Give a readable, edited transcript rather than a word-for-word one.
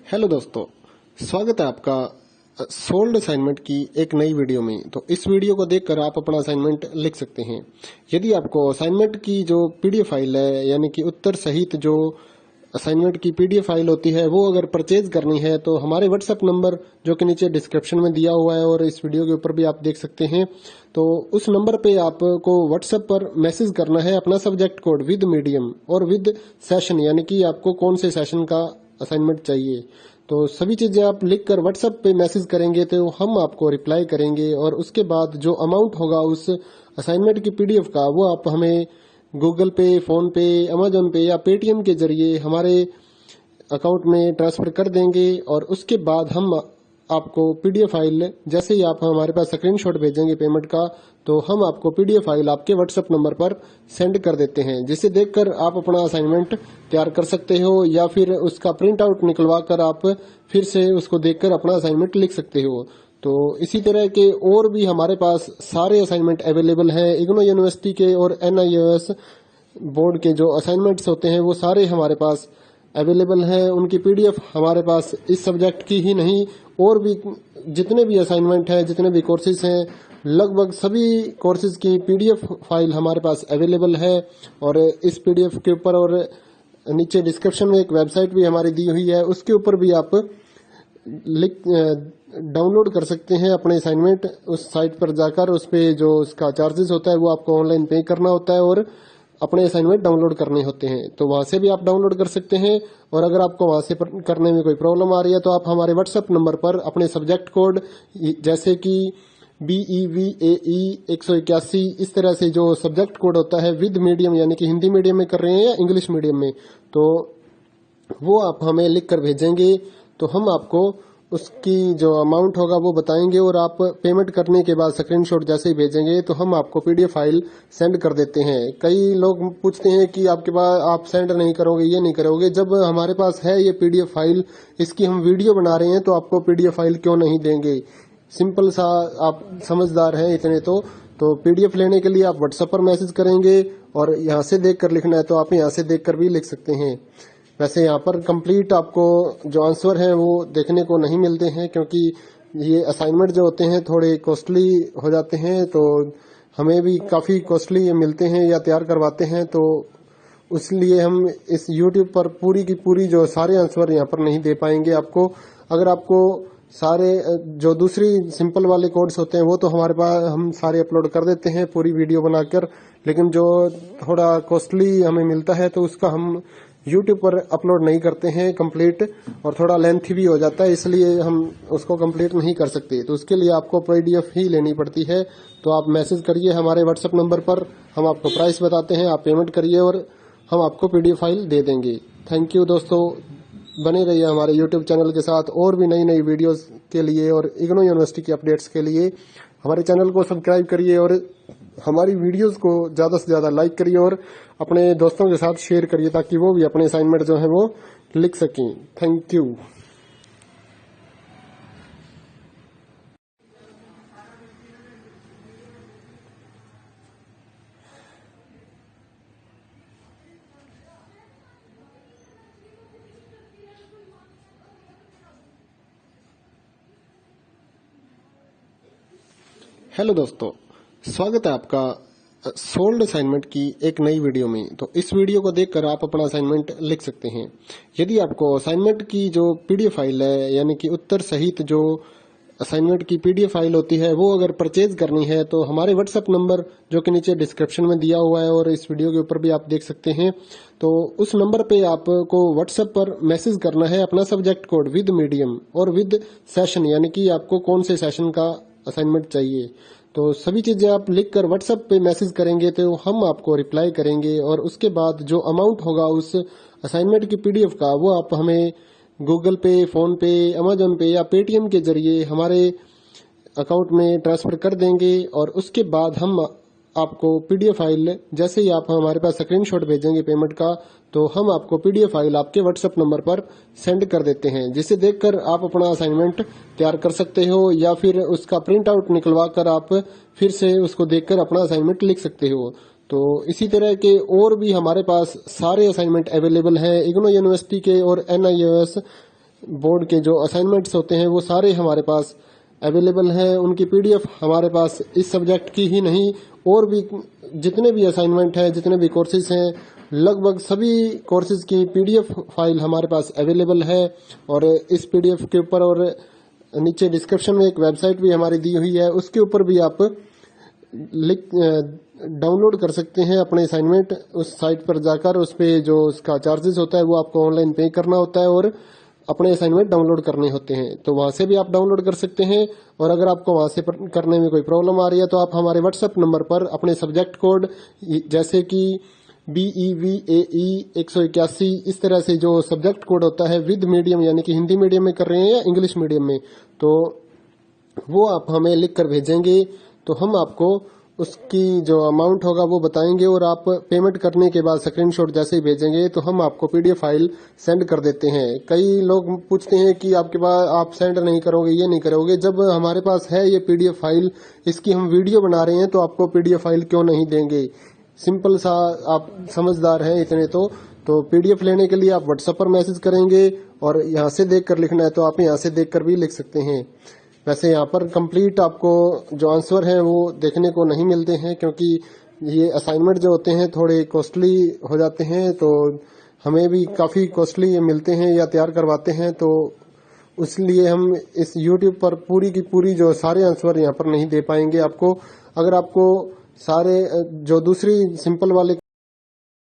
Hello दोस्तों, स्वागत है आपका सोल्ड असाइनमेंट की एक नई वीडियो में। तो इस वीडियो को देखकर आप अपना असाइनमेंट लिख सकते हैं। यदि आपको असाइनमेंट की जो पीडीएफ फाइल है, यानी कि उत्तर सहित जो असाइनमेंट की पीडीएफ फाइल होती है, वो अगर परचेज करनी है तो हमारे व्हाट्सएप नंबर जो कि नीचे डिस्क्रिप्शन में दिया हुआ है और इस वीडियो के ऊपर भी आप देख सकते हैं, तो उस नंबर पे आपको व्हाट्सएप पर मैसेज करना है अपना सब्जेक्ट कोड विद मीडियम और विद सेशन, यानी कि आपको कौन से सेशन का असाइनमेंट चाहिए। तो सभी चीजें आप लिखकर व्हाट्सएप पे मैसेज करेंगे तो हम आपको रिप्लाई करेंगे और उसके बाद जो अमाउंट होगा उस असाइनमेंट की पीडीएफ का, वो आप हमें गूगल पे, फोन पे, अमेजोन पे या पेटीएम के जरिए हमारे अकाउंट में ट्रांसफर कर देंगे। और उसके बाद हम आपको पीडीएफ फाइल, जैसे ही आप हमारे पास स्क्रीनशॉट भेजेंगे पेमेंट का, तो हम आपको पीडीएफ फाइल आपके व्हाट्सएप नंबर पर सेंड कर देते हैं, जिसे देखकर आप अपना असाइनमेंट तैयार कर सकते हो या फिर उसका प्रिंट आउट निकलवा कर आप फिर से उसको देखकर अपना असाइनमेंट लिख सकते हो। तो इसी तरह के और भी हमारे पास सारे असाइनमेंट अवेलेबल हैं। इग्नो यूनिवर्सिटी के और एनआईओएस बोर्ड के जो असाइनमेंट्स होते हैं वो सारे हमारे पास अवेलेबल हैं। उनकी पीडीएफ हमारे पास इस सब्जेक्ट की ही नहीं, और भी जितने भी असाइनमेंट हैं, जितने भी कोर्सेज हैं, लगभग सभी कोर्सेज की पीडीएफ फाइल हमारे पास अवेलेबल है। और इस पीडीएफ के ऊपर और नीचे डिस्क्रिप्शन में एक वेबसाइट भी हमारी दी हुई है, उसके ऊपर भी आप डाउनलोड कर सकते हैं अपने असाइनमेंट। उस साइट पर जाकर उस पे जो उसका चार्जेस होता है वो आपको ऑनलाइन पे करना होता है और अपने असाइनमेंट डाउनलोड करने होते हैं। तो वहां से भी आप डाउनलोड कर सकते हैं। और अगर आपको वहां से करने में कोई प्रॉब्लम आ रही है तो आप हमारे व्हाट्सएप नंबर पर अपने सब्जेक्ट कोड, जैसे कि BEVAE 181, इस तरह से जो सब्जेक्ट कोड होता है विद मीडियम, यानी कि हिंदी मीडियम में कर रहे हैं या इंग्लिश मीडियम में, तो वो आप हमें लिख कर भेजेंगे तो हम आपको उसकी जो अमाउंट होगा वो बताएंगे। और आप पेमेंट करने के बाद स्क्रीनशॉट जैसे ही भेजेंगे तो हम आपको पीडीएफ फाइल सेंड कर देते हैं। कई लोग पूछते हैं कि आपके पास आप सेंड नहीं करोगे, ये नहीं करोगे। जब हमारे पास है ये पीडीएफ फाइल, इसकी हम वीडियो बना रहे हैं, तो आपको पीडीएफ फाइल क्यों नहीं देंगे। सिंपल सा, आप समझदार हैं इतने तो पीडीएफ लेने के लिए आप व्हाट्सएप पर मैसेज करेंगे और यहाँ से देख कर लिखना है तो आप यहाँ से देख कर भी लिख सकते हैं। वैसे यहाँ पर कंप्लीट आपको जो आंसर है वो देखने को नहीं मिलते हैं, क्योंकि ये असाइनमेंट जो होते हैं थोड़े कॉस्टली हो जाते हैं, तो हमें भी काफी कॉस्टली मिलते हैं या तैयार करवाते हैं। तो इसलिए हम इस YouTube पर पूरी की पूरी जो सारे आंसर यहाँ पर नहीं दे पाएंगे आपको। अगर आपको सारे जो दूसरी सिंपल वाले कोड्स होते हैं वो तो हमारे पास हम सारे अपलोड कर देते हैं पूरी वीडियो बनाकर, लेकिन जो थोड़ा कॉस्टली हमें मिलता है तो उसका हम YouTube पर अपलोड नहीं करते हैं कंप्लीट, और थोड़ा लेंथी भी हो जाता है, इसलिए हम उसको कंप्लीट नहीं कर सकते। तो उसके लिए आपको पीडीएफ ही लेनी पड़ती है। तो आप मैसेज करिए हमारे व्हाट्सएप नंबर पर, हम आपको प्राइस बताते हैं, आप पेमेंट करिए और हम आपको पीडीएफ फाइल दे देंगे। थैंक यू दोस्तों, बने रहिए हमारे YouTube चैनल के साथ और भी नई नई वीडियोस के लिए और इग्नो यूनिवर्सिटी के अपडेट्स के लिए हमारे चैनल को सब्सक्राइब करिए और हमारी वीडियोस को ज्यादा से ज्यादा लाइक करिए और अपने दोस्तों के साथ शेयर करिए, ताकि वो भी अपने असाइनमेंट जो है वो लिख सकें। Thank you. हेलो दोस्तों, स्वागत है आपका सोल्ड असाइनमेंट की एक नई वीडियो में। तो इस वीडियो को देखकर आप अपना असाइनमेंट लिख सकते हैं। यदि आपको असाइनमेंट की जो पीडीएफ फाइल है, यानी कि उत्तर सहित जो असाइनमेंट की पीडीएफ फाइल होती है, वो अगर परचेज करनी है तो हमारे व्हाट्सएप नंबर जो कि नीचे डिस्क्रिप्शन में दिया हुआ है और इस वीडियो के ऊपर भी आप देख सकते हैं, तो उस नंबर पे आपको व्हाट्सएप पर मैसेज करना है अपना सब्जेक्ट कोड विद मीडियम और विद सेशन, यानी कि आपको कौन से सेशन का असाइनमेंट चाहिए। तो सभी चीजें आप लिखकर व्हाट्सएप पे मैसेज करेंगे तो हम आपको रिप्लाई करेंगे। और उसके बाद जो अमाउंट होगा उस असाइनमेंट की पीडीएफ का, वो आप हमें गूगल पे, फोन पे, अमेजोन पे या पेटीएम के जरिए हमारे अकाउंट में ट्रांसफर कर देंगे। और उसके बाद हम आपको पीडीएफ फाइल, जैसे ही आप हमारे पास स्क्रीनशॉट भेजेंगे पेमेंट का, तो हम आपको पीडीएफ फाइल आपके व्हाट्सएप नंबर पर सेंड कर देते हैं, जिसे देखकर आप अपना असाइनमेंट तैयार कर सकते हो या फिर उसका प्रिंट आउट निकलवा कर आप फिर से उसको देखकर अपना असाइनमेंट लिख सकते हो। तो इसी तरह के और भी हमारे पास सारे असाइनमेंट अवेलेबल हैं। इग्नो यूनिवर्सिटी के और एनआईओएस बोर्ड के जो असाइनमेंट्स होते हैं वो सारे हमारे पास अवेलेबल हैं। उनकी पीडीएफ हमारे पास इस सब्जेक्ट की ही नहीं और भी जितने भी असाइनमेंट हैं, जितने भी कोर्सेज हैं, लगभग सभी कोर्सेज की पीडीएफ फाइल हमारे पास अवेलेबल है। और इस पीडीएफ के ऊपर और नीचे डिस्क्रिप्शन में एक वेबसाइट भी हमारी दी हुई है, उसके ऊपर भी आप डाउनलोड कर सकते हैं अपने असाइनमेंट। उस साइट पर जाकर उस पे जो उसका चार्जेस होता है वो आपको ऑनलाइन पे करना होता है और अपने असाइनमेंट डाउनलोड करने होते हैं। तो वहां से भी आप डाउनलोड कर सकते हैं। और अगर आपको वहां से करने में कोई प्रॉब्लम आ रही है तो आप हमारे व्हाट्सएप नंबर पर अपने सब्जेक्ट कोड जैसे कि BEVAE 181 इस तरह से जो सब्जेक्ट कोड होता है विद मीडियम यानी कि हिंदी मीडियम में कर रहे हैं या इंग्लिश मीडियम में, तो वो आप हमें लिख कर भेजेंगे तो हम आपको उसकी जो अमाउंट होगा वो बताएंगे और आप पेमेंट करने के बाद स्क्रीनशॉट जैसे ही भेजेंगे तो हम आपको पीडीएफ फाइल सेंड कर देते हैं। कई लोग पूछते हैं कि आपके पास आप सेंड नहीं करोगे, ये नहीं करोगे। जब हमारे पास है ये पीडीएफ फाइल, इसकी हम वीडियो बना रहे हैं तो आपको पीडीएफ फाइल क्यों नहीं देंगे। सिंपल सा, आप समझदार हैं इतने तो पीडीएफ लेने के लिए आप व्हाट्सएप पर मैसेज करेंगे और यहाँ से देख कर लिखना है तो आप यहाँ से देख कर भी लिख सकते हैं। वैसे यहाँ पर कंप्लीट आपको जो आंसर है वो देखने को नहीं मिलते हैं क्योंकि ये असाइनमेंट जो होते हैं थोड़े कॉस्टली हो जाते हैं, तो हमें भी काफ़ी कॉस्टली मिलते हैं या तैयार करवाते हैं, तो इसलिए हम इस YouTube पर पूरी की पूरी जो सारे आंसर यहाँ पर नहीं दे पाएंगे आपको। अगर आपको सारे जो दूसरी सिंपल वाले